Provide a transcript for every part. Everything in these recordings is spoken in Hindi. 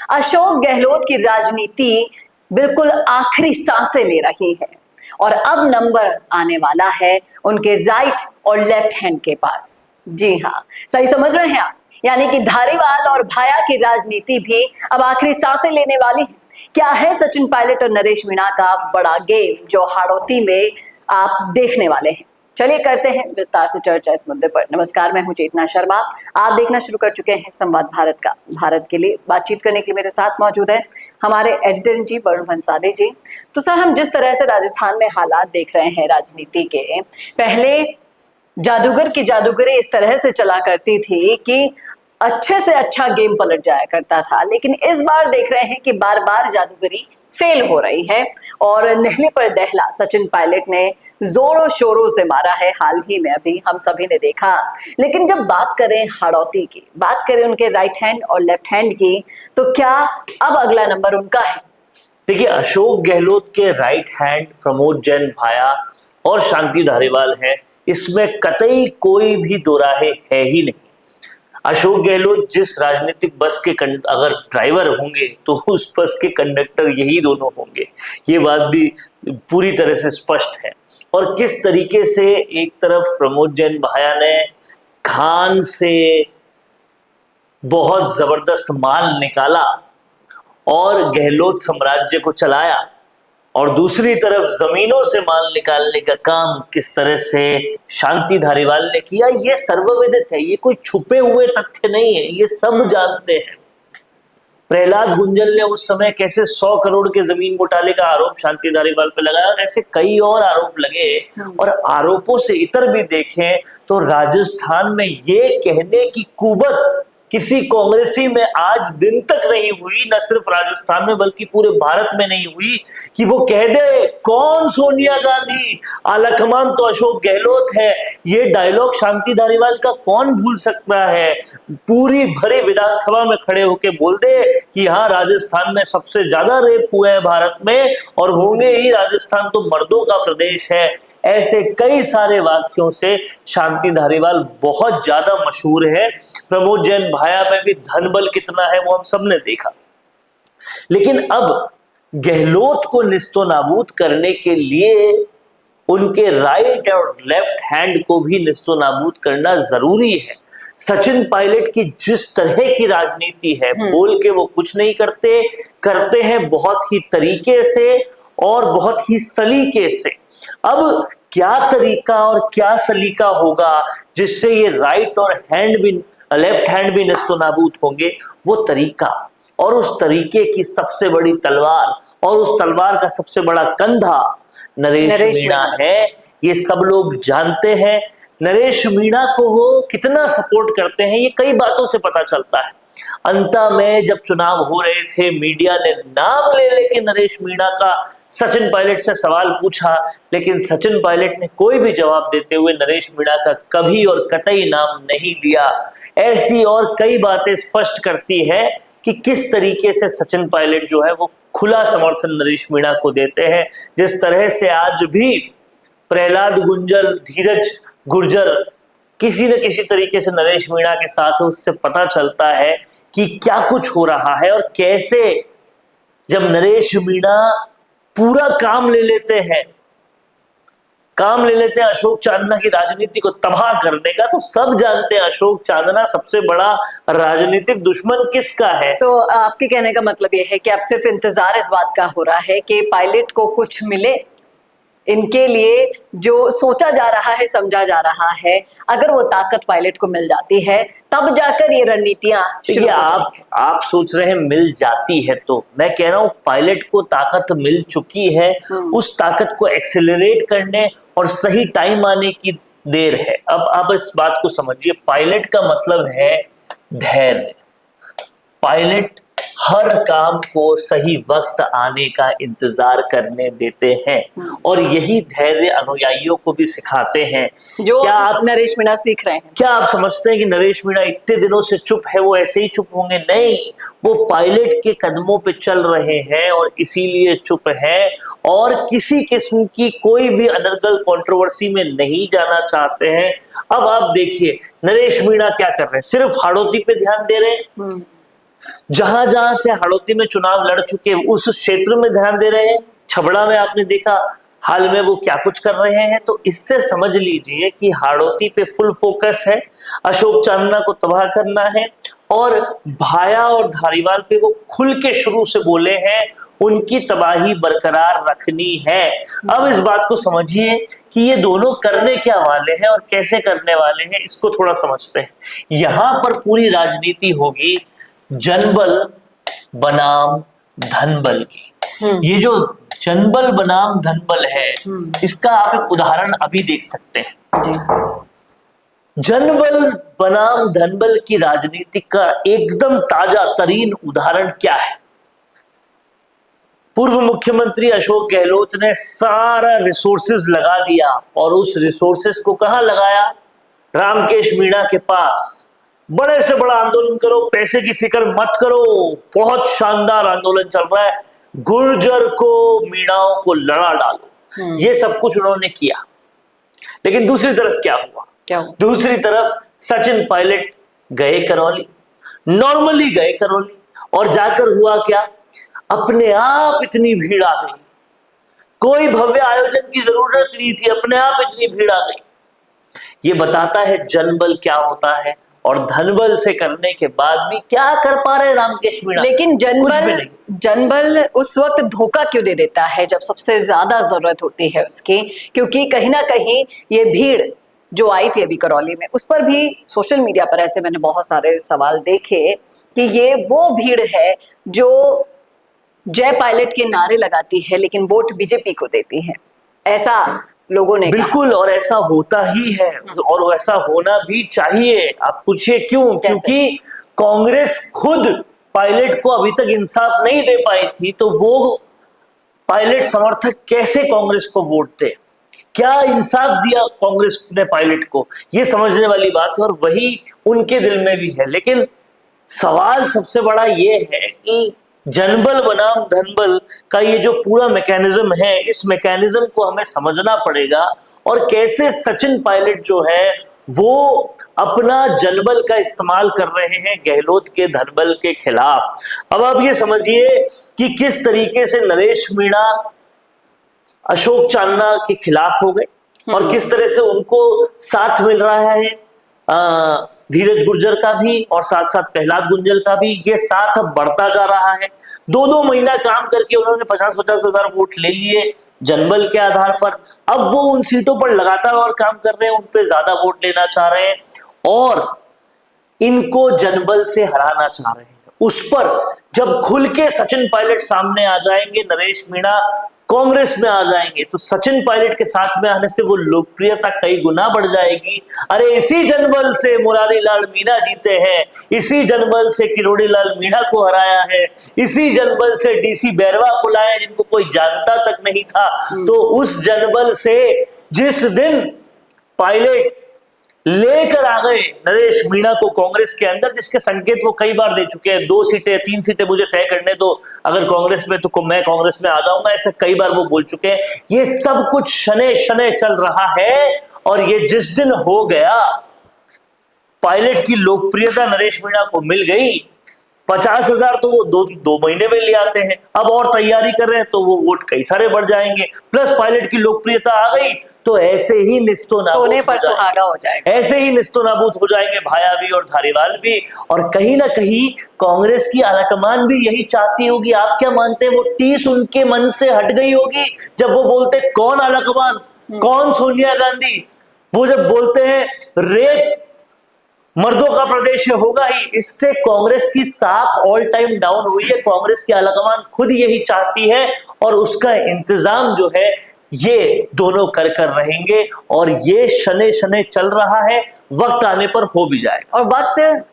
अशोक गहलोत की राजनीति बिल्कुल आखिरी सांसें ले रही है और अब नंबर आने वाला है उनके राइट और लेफ्ट हैंड के पास। जी हाँ, सही समझ रहे हैं आप। यानी कि धारीवाल और भाया की राजनीति भी अब आखिरी सांसें लेने वाली है। क्या है सचिन पायलट और नरेश मीणा का बड़ा गेम जो हाड़ौती में आप देखने वाले हैं? चलिए करते हैं विस्तार से चर्चा इस मुद्दे पर। नमस्कार, मैं हूं चेतना शर्मा। आप देखना शुरू कर चुके हैं संवाद भारत का। भारत के लिए बातचीत करने के लिए मेरे साथ मौजूद है हमारे editor in chief Varun Bhansali ji. तो सर, हम जिस तरह से राजस्थान में हालात देख रहे हैं राजनीति के, पहले जादूगर की जादूगरी इस तरह से चला करती थी कि अच्छे से अच्छा गेम पलट जाया करता था, लेकिन इस बार देख रहे हैं कि बार बार जादूगरी फेल हो रही है और नेहले पर दहला सचिन पायलट ने जोरों शोरों से मारा है। हाल ही में अभी हम सभी ने देखा। लेकिन जब बात करें हाड़ौती की, बात करें उनके राइट हैंड और लेफ्ट हैंड की, तो क्या अब अगला नंबर उनका है? देखिए, अशोक गहलोत के राइट हैंड प्रमोद जैन भाया और शांति धारीवाल है, इसमें कतई कोई भी दो राहे है ही नहीं। अशोक गहलोत जिस राजनीतिक बस के अगर ड्राइवर होंगे तो उस बस के कंडक्टर यही दोनों होंगे, ये बात भी पूरी तरह से स्पष्ट है। और किस तरीके से एक तरफ प्रमोद जैन भाया ने खान से बहुत जबरदस्त माल निकाला और गहलोत साम्राज्य को चलाया, और दूसरी तरफ जमीनों से माल निकालने का काम किस तरह से शांति धारीवाल ने किया, ये सर्वविदित है। ये कोई छुपे हुए तथ्य नहीं है, ये सब जानते हैं। प्रहलाद गुंजल ने उस समय कैसे 100 करोड़ के जमीन घोटाले का आरोप शांति धारीवाल पे लगाया, और ऐसे कई और आरोप लगे। और आरोपों से इतर भी देखें तो राजस्थान में ये कहने की कुबत किसी कांग्रेसी में आज दिन तक नहीं हुई, न सिर्फ राजस्थान में बल्कि पूरे भारत में नहीं हुई, कि वो कह दे कौन सोनिया गांधी, आलाकमान तो अशोक गहलोत है। ये डायलॉग शांति धारीवाल का कौन भूल सकता है? पूरी भरी विधानसभा में खड़े होके बोल दे कि हाँ, राजस्थान में सबसे ज्यादा रेप हुए हैं भारत में, और होंगे ही, राजस्थान तो मर्दों का प्रदेश है। ऐसे कई सारे वाक्यों से शांति धारीवाल बहुत ज्यादा मशहूर है। प्रमोद जैन भाया में भी धन बल कितना है वो हम सबने देखा। लेकिन अब गहलोत को निस्तो नाबूद करने के लिए उनके राइट और लेफ्ट हैंड को भी निस्तो नाबूद करना जरूरी है। सचिन पायलट की जिस तरह की राजनीति है, बोल के वो कुछ नहीं करते, करते हैं बहुत ही तरीके से और बहुत ही सलीके से। अब क्या तरीका और क्या सलीका होगा जिससे ये राइट और लेफ्ट हैंड भी निस्तो नाबूद होंगे, वो तरीका और उस तरीके की सबसे बड़ी तलवार और उस तलवार का सबसे बड़ा कंधा नरेश मीणा है। ये सब लोग जानते हैं। नरेश मीणा को वो कितना सपोर्ट करते हैं ये कई बातों से पता चलता है। अंत में जब चुनाव हो रहे थे, मीडिया ने नाम ले लेके नरेश मीणा का सचिन पायलट से सवाल पूछा, लेकिन सचिन पायलट ने कोई भी जवाब देते हुए नरेश मीणा का कभी और कतई नाम नहीं लिया। ऐसी और कई बातें स्पष्ट करती है कि किस तरीके से सचिन पायलट जो है वो खुला समर्थन नरेश मीणा को देते हैं। जिस तरह से आज भी प्रहलाद गुंजल, धीरज गुर्जर किसी न किसी तरीके से नरेश मीणा के साथ है, उससे पता चलता है कि क्या कुछ हो रहा है। और कैसे जब नरेश मीणा पूरा काम ले लेते हैं अशोक चांदना की राजनीति को तबाह करने का, तो सब जानते हैं अशोक चांदना सबसे बड़ा राजनीतिक दुश्मन किसका है। तो आपके कहने का मतलब यह है कि अब सिर्फ इंतजार इस बात का हो रहा है कि पायलट को कुछ मिले, इनके लिए जो सोचा जा रहा है, समझा जा रहा है, अगर वो ताकत पायलट को मिल जाती है तब जाकर ये रणनीतियां शुरू। आप सोच रहे हैं मिल जाती है, तो मैं कह रहा हूं पायलट को ताकत मिल चुकी है। उस ताकत को एक्सेलरेट करने और सही टाइम आने की देर है। अब इस बात को समझिए, पायलट का मतलब है धैर्य। पायलट हर काम को सही वक्त आने का इंतजार करने देते हैं और यही धैर्य अनुयायियों को भी सिखाते हैं। जो क्या आप नरेश मीणा सीख रहे हैं? क्या आप समझते हैं कि नरेश मीणा इतने दिनों से चुप है, वो ऐसे ही चुप होंगे? नहीं, वो पायलट के कदमों पे चल रहे हैं और इसीलिए चुप है, और किसी किस्म की कोई भी अनर्गल कंट्रोवर्सी में नहीं जाना चाहते हैं। अब आप देखिए नरेश मीणा क्या कर रहे हैं, सिर्फ हाड़ौती पे ध्यान दे रहे हैं। जहां जहां से हाड़ौती में चुनाव लड़ चुके उस क्षेत्र में ध्यान दे रहे हैं। छबड़ा में आपने देखा हाल में वो क्या कुछ कर रहे हैं। तो इससे समझ लीजिए कि हाड़ौती पे फुल फोकस है, अशोक चांदना को तबाह करना है। और भाया और धारीवाल पे वो खुल के शुरू से बोले हैं उनकी तबाही बरकरार रखनी है। अब इस बात को समझिए कि ये दोनों करने क्या वाले हैं और कैसे करने वाले हैं, इसको थोड़ा समझते हैं। यहां पर पूरी राजनीति होगी जनबल बनाम धनबल की। ये जो जनबल बनाम धनबल है, इसका आप एक उदाहरण अभी देख सकते हैं। जी। जनबल बनाम धनबल की राजनीति का एकदम ताजा तरीन उदाहरण क्या है? पूर्व मुख्यमंत्री अशोक गहलोत ने सारा रिसोर्सेज लगा दिया और उस रिसोर्सेज को कहां लगाया? रामकेश मीणा के पास। बड़े से बड़ा आंदोलन करो, पैसे की फिक्र मत करो, बहुत शानदार आंदोलन चल रहा है, गुर्जर को मीणाओं को लड़ा डालो। ये सब कुछ उन्होंने किया। लेकिन दूसरी तरफ क्या हुआ? दूसरी तरफ सचिन पायलट गए करौली, नॉर्मली गए करौली, और जाकर हुआ क्या? अपने आप इतनी भीड़ आ गई, कोई भव्य आयोजन की जरूरत नहीं थी, अपने आप इतनी भीड़ आ गई। ये बताता है जनबल क्या होता है और धनबल से करने के बाद भी क्या कर पा रहे रामकेश मीणा। लेकिन जनबल उस वक्त धोखा क्यों दे देता है जब सबसे ज्यादा जरूरत होती है उसकी? क्योंकि कहीं ना कहीं ये भीड़ जो आई थी अभी करौली में, उस पर भी सोशल मीडिया पर ऐसे मैंने बहुत सारे सवाल देखे कि ये वो भीड़ है जो जय पायलट के नारे लगाती है लेकिन वोट बीजेपी को देती है, ऐसा लोगों ने बिल्कुल। और ऐसा होता ही है और ऐसा होना भी चाहिए। आप पूछिए क्यों? क्योंकि कांग्रेस खुद पायलट को अभी तक इंसाफ नहीं दे पाई थी, तो वो पायलट समर्थक कैसे कांग्रेस को वोट दे? क्या इंसाफ दिया कांग्रेस ने पायलट को? ये समझने वाली बात है और वही उनके दिल में भी है। लेकिन सवाल सबसे बड़ा ये है कि जनबल बनाम धनबल का ये जो पूरा मैकेनिज्म है, इस मैकेनिज्म को हमें समझना पड़ेगा और कैसे सचिन पायलट जो है वो अपना जनबल का इस्तेमाल कर रहे हैं गहलोत के धनबल के खिलाफ। अब आप ये समझिए कि किस तरीके से नरेश मीणा अशोक चांदना के खिलाफ हो गए और किस तरह से उनको साथ मिल रहा है धीरज गुर्जर का भी और साथ साथ प्रहलाद गुंजल का भी। ये साथ अब बढ़ता जा रहा है। 2-2 महीना काम करके उन्होंने 50-50 हजार वोट ले लिए जनबल के आधार पर। अब वो उन सीटों पर लगातार और काम कर रहे हैं, उन पे ज्यादा वोट लेना चाह रहे हैं और इनको जनबल से हराना चाह रहे हैं। उस पर जब खुल के सचिन पायलट सामने आ जाएंगे, नरेश मीणा कांग्रेस में आ जाएंगे, तो सचिन पायलट के साथ में आने से वो लोकप्रियता कई गुना बढ़ जाएगी। अरे इसी जनबल से मुरारी लाल मीणा जीते हैं, इसी जनबल से किरोड़ी लाल मीणा को हराया है, इसी जनबल से डीसी बैरवा को लाया जिनको कोई जानता तक नहीं था। तो उस जनबल से जिस दिन पायलट लेकर आ गए नरेश मीणा को कांग्रेस के अंदर, जिसके संकेत वो कई बार दे चुके हैं, 2 सीटें 3 सीटें मुझे तय करने दो, अगर कांग्रेस में तो मैं कांग्रेस में आ जाऊंगा, ऐसा कई बार वो बोल चुके हैं। ये सब कुछ शने शने चल रहा है और ये जिस दिन हो गया, पायलट की लोकप्रियता नरेश मीणा को मिल गई, 50,000 तो वो दो महीने में ले आते हैं। अब और तैयारी कर रहे हैं तो वो वोट कई सारे बढ़ जाएंगे, प्लस पायलट की लोकप्रियता आ गई तो ऐसे ही निस्तो नाबूद सोने पर सुहागा हो जाएगा। ऐसे ही निस्तो नाबूद हो जाएंगे भाया भी और धारीवाल भी। और कहीं ना कहीं कांग्रेस की आलाकमान भी यही चाहती होगी। आप क्या मानते हैं वो टीस उनके मन से हट गई होगी जब वो बोलते कौन आलाकमान, कौन सोनिया गांधी? वो जब बोलते हैं रेप मर्दों का प्रदेश होगा ही, इससे कांग्रेस की साख ऑल टाइम डाउन हुई है। कांग्रेस की आलाकमान खुद यही चाहती है और उसका इंतजाम जो है ये दोनों कर रहेंगे और ये शने शने चल रहा है। वक्त आने पर हो भी जाएगा और वक्त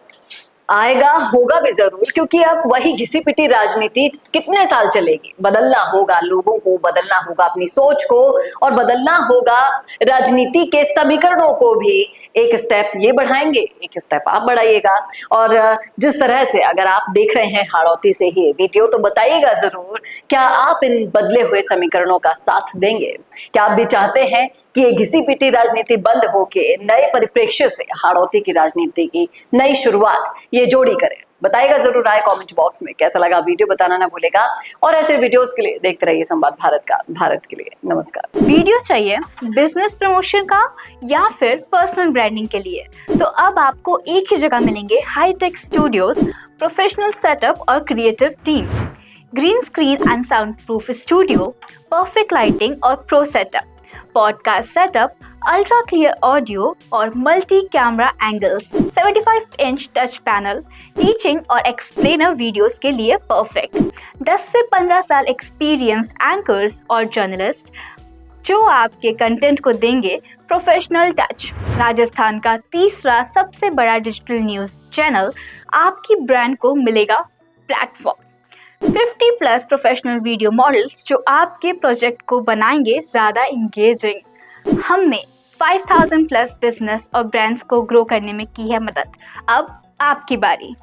आएगा, होगा भी जरूर, क्योंकि अब वही घिसी पिटी राजनीति कितने साल चलेगी? बदलना होगा, लोगों को बदलना होगा, अपनी सोच को, और बदलना होगा राजनीति के समीकरणों को भी। एक स्टेप ये बढ़ाएंगे, एक स्टेप आप बढ़ाइएगा। और जिस तरह से अगर आप देख रहे हैं हाड़ौती से ही वीडियो, तो बताइएगा जरूर, क्या आप इन बदले हुए समीकरणों का साथ देंगे? क्या आप भी चाहते हैं कि ये घिसी पिटी राजनीति बंद होके नए परिप्रेक्ष्य से हाड़ौती की राजनीति की नई शुरुआत ये जोड़ी करें? बताइएगा जरूर राय कमेंट बॉक्स में। कैसा लगा वीडियो बताना ना भूलेगा, और ऐसे वीडियोस के लिए देखते रहिए संवाद भारत के लिए। नमस्कार। वीडियो चाहिए बिजनेस प्रमोशन का या फिर पर्सनल ब्रांडिंग के लिए, तो अब आपको एक ही जगह मिलेंगे हाईटेक स्टूडियोज, प्रोफेशनल सेटअप और creative team, green screen and sound proof studio, perfect lighting और pro setup, podcast setup, ultra clear audio और multi camera angles, 75 inch touch panel, teaching और एक्सप्लेनर वीडियोस के लिए परफेक्ट, 10 से 15 साल एक्सपीरियंस्ड एंकर्स और जर्नलिस्ट जो आपके कंटेंट को देंगे प्रोफेशनल टच। राजस्थान का तीसरा सबसे बड़ा डिजिटल न्यूज़ चैनल आपकी ब्रांड को मिलेगा प्लेटफॉर्म। 50+ प्रोफेशनल वीडियो मॉडल्स जो आपके प्रोजेक्ट को बनाएंगे ज़्यादा इंगेजिंग। हमने 5000+ बिजनेस और ब्रांड्स को ग्रो करने में की है मदद। अब आपकी बारी।